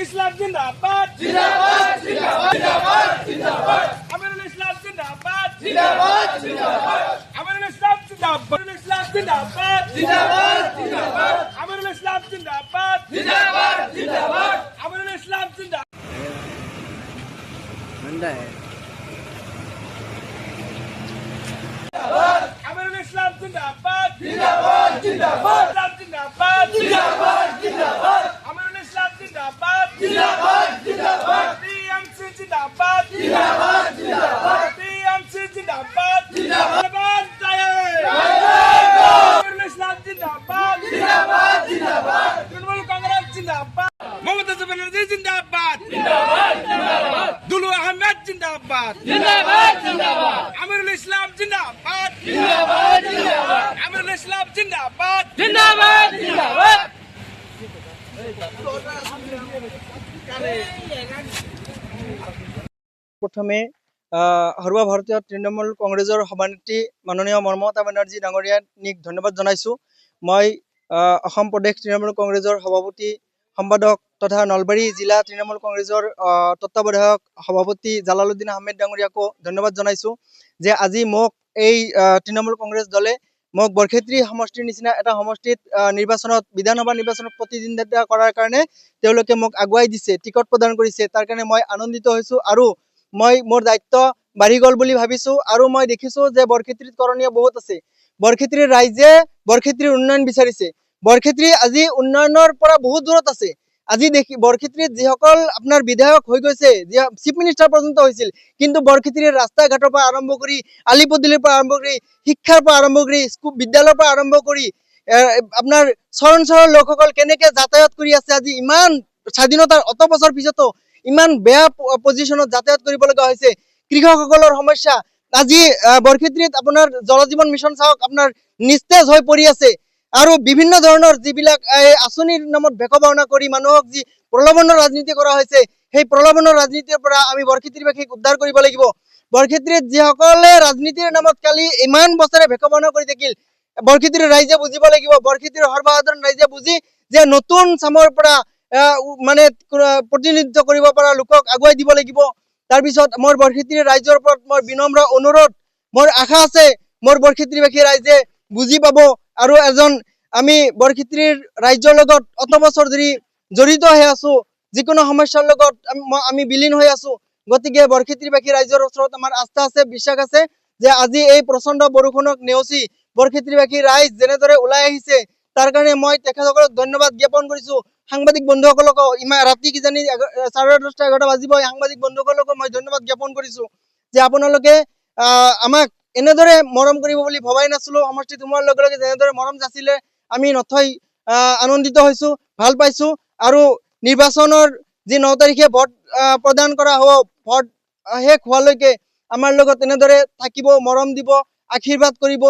ইসলাম জিন্দাবাদ জিন্দাবাদ জিন্দাবাদ জিন্দাবাদ আমিরুল ইসলাম জিন্দাবাদ জিন্দাবাদ জিন্দাবাদ আমিরুল ইসলাম জিন্দাবাদ ইসলাম জিন্দাবাদ জিন্দাবাদ জিন্দাবাদ আমিরুল ইসলাম জিন্দাবাদ জিন্দাবাদ জিন্দাবাদ আমিরুল ইসলাম জিন্দাবাদ ठंडा है আমিরুল ইসলাম জিন্দাবাদ জিন্দাবাদ জিন্দাবাদ জিন্দাবাদ জিন্দাবাদ জিন্দাবাদ আমিরুল ইসলাম জিন্দাবাদ জিন্দাবাদ জিন্দাবাদ টিএমসি জিন্দাবাদ জিন্দাবাদ জিন্দাবাদ টিএমসি জিন্দাবাদ জিন্দাবাদ আমিরুল ইসলাম জিন্দাবাদ জিন্দাবাদ জিন্দাবাদ তৃণমূল কংগ্রেস জিন্দাবাদ মমতা ব্যানার্জি জিন্দাবাদ জিন্দাবাদ জিন্দাবাদ দুলু আহমেদ জিন্দাবাদ জিন্দাবাদ জিন্দাবাদ আমিরুল ইসলাম জিন্দাবাদ জিন্দাবাদ জিন্দাবাদ আমিরুল ইসলাম জিন্দাবাদ জিন্দাবাদ জিন্দাবাদ प्रथमे हरुआ भारतीय तृणमूल कংগ্ৰেছৰ সভানেত্ৰী माननीय ममता बेनार्जी डांगरियाक धन्यवाद जनाइছো। मैं असम प्रदेश तृणमूल कংগ্ৰেছৰ सभापति सम्पादक तथा नलबारी जिला तृणमूल कংগ্ৰেছৰ तत्वावधायक सभापति জালালুদ্দিন আহমেদ डांगरियाको धन्यवाद जनाइছো जे আজি মোক এই तृणमूल कংগ্ৰেছ দলে মোক বৰক্ষেত্ৰী সমষ্টিৰ নিচিনা এটা সমষ্টিত নিৰ্বাচনত বিধানসভা নিৰ্বাচনত প্ৰতিদ্বন্দ্বিতা কৰাৰ কাৰণে তেওঁলোকে মোক আগুৱাই দিছে, টিকট প্ৰদান কৰিছে। তাৰ কাৰণে মই আনন্দিত হৈছো আৰু মই মোৰ দায়িত্ব বাঢ়ি গল বুলি ভাবিছো। আৰু মই দেখিছো যে বৰক্ষেত্ৰীত কৰণীয় বহুত আছে। বৰক্ষেত্ৰীৰ ৰাইজে বৰক্ষেত্ৰীৰ উন্নয়ন বিচাৰিছে। বৰক্ষেত্ৰী আজি উন্নয়নৰ পৰা বহুত দূৰত আছে। আজি দেখি বৰক্ষেত্ৰীত যিসকল আপোনাৰ বিধায়ক হৈ গৈছে, যি চিফ মিনিষ্টাৰ পৰ্যন্ত হৈছিল, কিন্তু বৰক্ষেত্ৰীৰ ৰাস্তা ঘাটৰ পৰা আৰম্ভ কৰি আলিপদূলিৰ পৰা আৰম্ভ কৰি শিক্ষাৰ পৰা আৰম্ভ কৰি স্কুল বিদ্যালয়ৰ পৰা আৰম্ভ কৰি আপোনাৰ চৰণ লোকসকল কেনেকে যাতায়াত কৰি আছে। আজি ইমান স্বাধীনতাৰ অত বছৰ পিছতো ইমান বেয়া পজিশনত যাতায়াত কৰিব লগা হৈছে। কৃষকসকলৰ সমস্যা আজি বৰক্ষেত্ৰীত আপোনাৰ জল জীৱন মিছন চাওক আপোনাৰ নিস্তেজ হৈ পৰি আছে। আৰু বিভিন্ন ধৰণৰ যিবিলাক আঁচনিৰ নামত ভেকভাওনা কৰি মানুহক যি প্ৰলোভনৰ ৰাজনীতি কৰা হৈছে, সেই প্ৰলোভনৰ ৰাজনীতিৰ পৰা আমি বৰক্ষেত্ৰীবাসীক উদ্ধাৰ কৰিব লাগিব। বৰক্ষেত্ৰীত যিসকলে ৰাজনীতিৰ নামত কালি ইমান বছৰে ভেকভাওনা কৰি থাকিল, বৰক্ষেত্ৰীৰ ৰাইজে বুজিব লাগিব। বৰক্ষেত্ৰীৰ সৰ্বসাধাৰণ ৰাইজে বুজি যে নতুন চামৰ পৰা মানে প্ৰতিনিধিত্ব কৰিব পৰা লোকক আগুৱাই দিব লাগিব। তাৰপিছত মোৰ বৰক্ষেত্ৰীৰ ৰাইজৰ ওপৰত মোৰ বিনম্ৰ অনুৰোধ, মোৰ আশা আছে মোৰ বৰক্ষেত্ৰীবাসী ৰাইজে বুজি পাব। আৰু এজন আমি বৰক্ষেত্ৰীৰ ৰাইজৰ লগত অত বছৰ ধৰি জড়িত হৈ আছো, যিকোনো সমস্যাৰ লগত আমি বিলীন হৈ আছো। গতিকে বৰক্ষেত্ৰীবাসী ৰাইজৰ ওচৰত আমাৰ আস্থা আছে, বিশ্বাস আছে যে আজি এই প্ৰচণ্ড বৰষুণক নেওচি বৰক্ষেত্ৰীবাসী ৰাইজ যেনেদৰে ওলাই আহিছে তাৰ কাৰণে মই তেখেতসকলক ধন্যবাদ জ্ঞাপন কৰিছো। সাংবাদিক বন্ধুসকলকো ইমান ৰাতি কিজানি 10:30 11টা বাজিব, সাংবাদিক বন্ধুসকলকো মই ধন্যবাদ জ্ঞাপন কৰিছো যে আপোনালোকে আমাক এনেদৰে মৰম কৰিব বুলি ভবাই নাছিলো। সমষ্টিত সোমোৱাৰ লগে লগে যেনেদৰে মৰম যাচিলে আমি নথৈ আনন্দিত হৈছো, ভাল পাইছো। আৰু নিৰ্বাচনৰ যি 9 তাৰিখে ভোট প্ৰদান কৰা হ'ব, ভোট শেষ হোৱালৈকে আমাৰ লগত এনেদৰে থাকিব, মৰম দিব, আশীৰ্বাদ কৰিব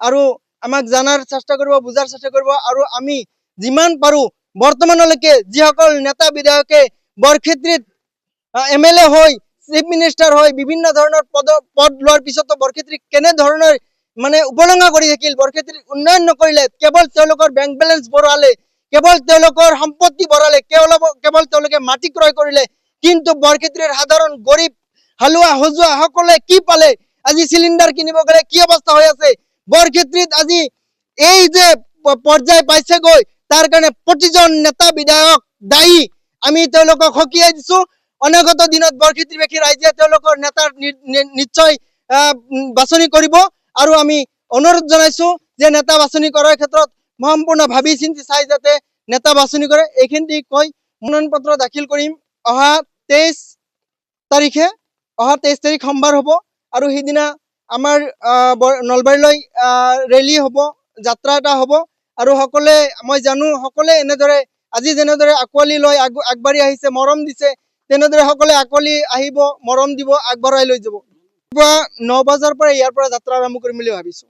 আৰু আমাক জানাৰ চেষ্টা কৰিব, বুজাৰ চেষ্টা কৰিব। আৰু আমি যিমান পাৰো বৰ্তমানলৈকে যিসকল নেতা বিধায়কে বৰক্ষেত্ৰীত MLA হৈ চিফ মিনিষ্টাৰ হৈ বিভিন্ন ধৰণৰ পদ লোৱাৰ পিছতো বৰক্ষেত্ৰীক কেনে ধৰণৰ মানে উপলংঘা কৰি থাকিল, বৰক্ষেত্ৰীৰ উন্নয়ন নকৰিলে, কেৱল তেওঁলোকৰ বেংক বেলেঞ্চ বঢ়ালে, কেৱল তেওঁলোকৰ সম্পত্তি বঢ়ালে, কেৱল তেওঁলোকে মাটি ক্ৰয় কৰিলে। কিন্তু বৰক্ষেত্ৰীৰ সাধাৰণ গৰীব হালুৱা হজুৱা সকলে কি পালে? আজি চিলিণ্ডাৰ কিনিব গ'লে কি অৱস্থা হৈ আছে? বৰক্ষেত্ৰীত আজি এই যে পৰ্যায় পাইছেগৈ তাৰ কাৰণে প্ৰতিজন নেতা বিধায়ক দায়ী। আমি তেওঁলোকক সকীয়াই দিছো। অনাগত দিনত বৰক্ষেত্ৰীবাসী ৰাইজে তেওঁলোকৰ নেতাৰ নিশ্চয় বাছনি কৰিব। আৰু আমি অনুৰোধ জনাইছো যে নেতা বাছনি কৰাৰ ক্ষেত্ৰত সম্পূৰ্ণ ভাবি চিন্তি চাই যাতে নেতা বাছনি কৰে। এইখিনি কৈ মনোনয়ন পত্ৰ দাখিল কৰিম। অহা 23 তাৰিখ সোমবাৰ হ'ব আৰু সেইদিনা আমাৰ নলবাৰীলৈ ৰেলী হ'ব, যাত্ৰা এটা হ'ব। আৰু সকলোৱে মই জানো সকলোৱে এনেদৰে আজি যেনেদৰে আঁকোৱালি লৈ আগবাঢ়ি আহিছে, মৰম দিছে, তেনেদৰে সকলোৱে আঁকোৱালি আহিব, মৰম দিব, আগবঢ়াই লৈ যাব। 9 বজাৰ পৰা ইয়াৰ পৰা যাত্ৰা আৰম্ভ কৰিম বুলি ভাবিছো।